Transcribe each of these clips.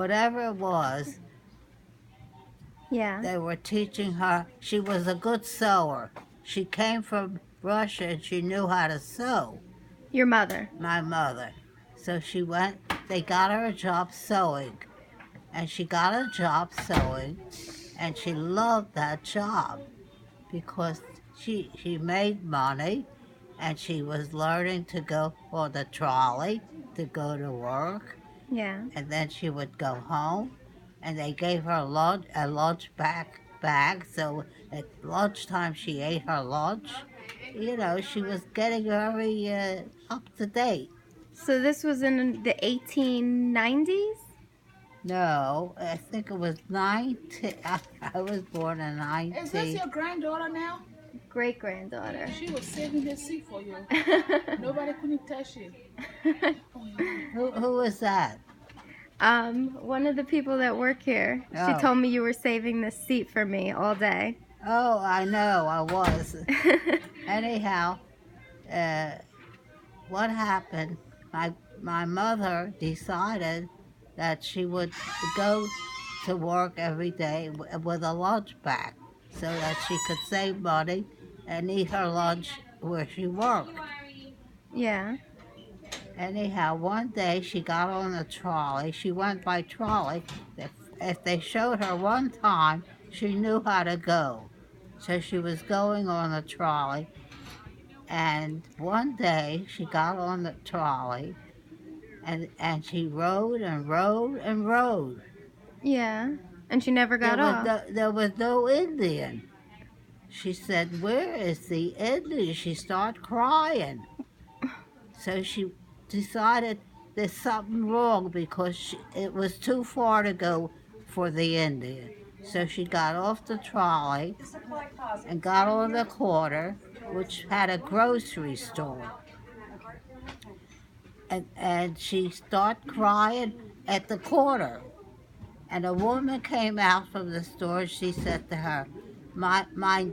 whatever it was, Yeah. they were teaching her. She was a good sewer. She came from Russia and she knew how to sew, Your mother. my mother. So they got her a job sewing. And she got a job sewing, and she loved that job because she made money, and she was learning to go on the trolley to go to work, Yeah. and then she would go home, and they gave her a lunch bag, so at lunchtime she ate her lunch. You know, she was getting very up to date. So this was in the 1890s? No, I think it was 19. I was born in Is this 19. your granddaughter now? Great granddaughter. She was saving the seat for you. Nobody couldn't touch it. Who was that? One of the people that work here, she Oh, told me you were saving this seat for me all day. oh, I know, I was. Anyhow, uh, what happened? My mother decided that she would go to work every day with a lunch bag so that she could save money and eat her lunch where she worked. Yeah. Anyhow, one day she got on a trolley. She went by trolley. If they showed her one time, she knew how to go. So she was going on the trolley. And one day she got on the trolley and she rode and rode and rode. Yeah. And she never got off. There was no Indian. She said, "Where is the Indian?" She started crying. So she decided there's something wrong because it was too far to go for the Indian. So she got off the trolley and got on the corner, which had a grocery store. And she started crying at the corner. And a woman came out from the store. She said to her, my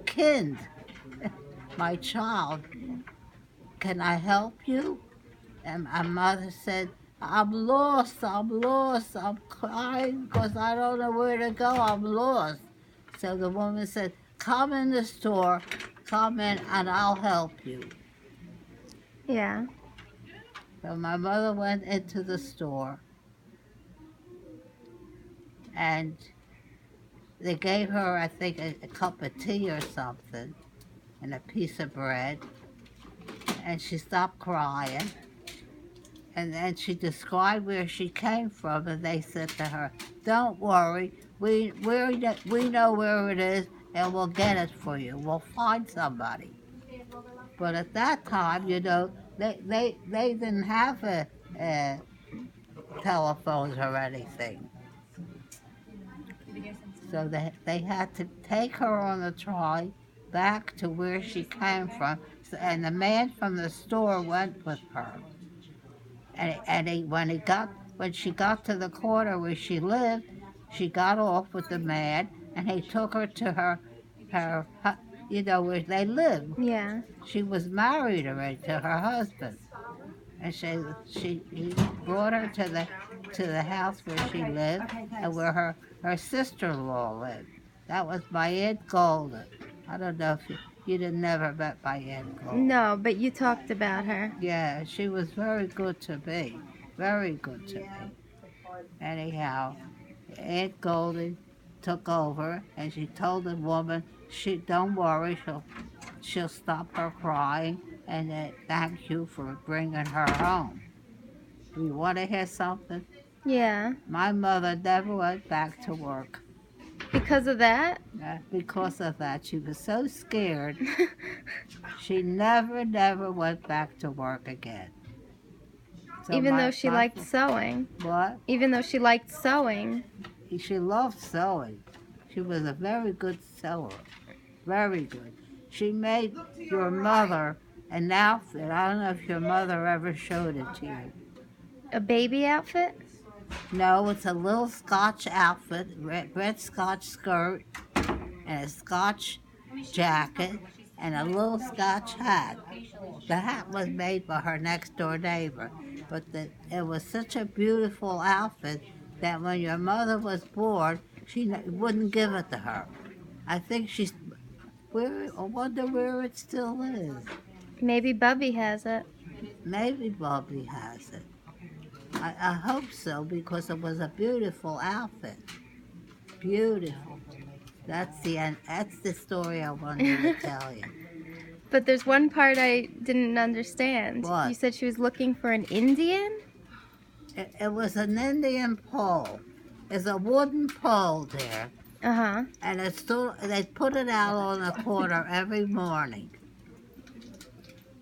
kind, my child, can I help you?" And my mother said, I'm lost, I'm crying because I don't know where to go, I'm lost. So the woman said, come in the store, come in and I'll help you. Yeah. So my mother went into the store and they gave her, I think, a cup of tea or something and a piece of bread. And she stopped crying. And then she described where she came from, and they said to her, don't worry, we know where it is, and we'll get it for you. We'll find somebody. But at that time, you know, they didn't have telephones or anything. So they had to take her on the trolley back to where she came from, and the man from the store went with her. When she got to the corner where she lived, she got off with the man, and he took her to her where they lived. Yeah. She was married already to her husband, and he brought her to the house where she lived and where her sister-in-law lived. That was my Aunt Golden. I don't know if you didn't never met my Aunt Golden. No, but you talked about her. Yeah, she was very good to me. Very good to me. Anyhow, Aunt Goldie took over and she told the woman, don't worry, she'll stop her crying and thank you for bringing her home. Do you want to hear something? Yeah. My mother never went back to work. Because of that? Because of that. She was so scared. She never went back to work again. So Even though she liked sewing. What? Even though she liked sewing. She loved sewing. She was a very good sewer. Very good. She made your mother an outfit. I don't know if your mother ever showed it to you. A baby outfit? No, it's a little Scotch outfit, red Scotch skirt, and a Scotch jacket, and a little Scotch hat. The hat was made by her next door neighbor, but it was such a beautiful outfit that when your mother was born, she wouldn't give it to her. I think she's. I wonder where it still is. Maybe Bubby has it. Maybe Bobby has it. I hope so because it was a beautiful outfit. Beautiful. That's the end. That's the story I wanted to tell you. But there's one part I didn't understand. What? You said she was looking for an Indian? It was an Indian pole. There's a wooden pole there, Uh-huh. and they put it out on the corner every morning.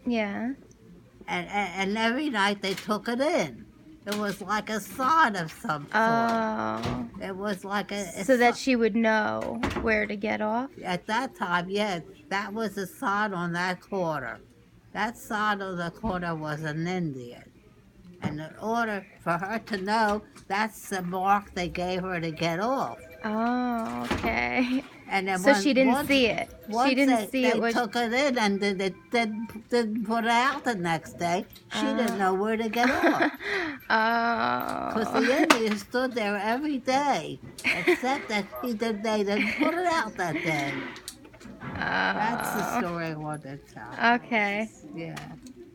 Yeah. And every night they took it in. It was like a sign of some sort. Oh. It was like a So that she would know where to get off? At that time, yeah, that was a sign on that corner. That sign on the corner was an Indian. And in order for her to know, that's the mark they gave her to get off. Oh, okay. And then So she didn't see it. She didn't see it. They took it in and they didn't put it out the next day. She didn't know where to get off. Because the Indians stood there every day, except that they didn't put it out that day. That's the story I wanted to tell. Okay. Yeah.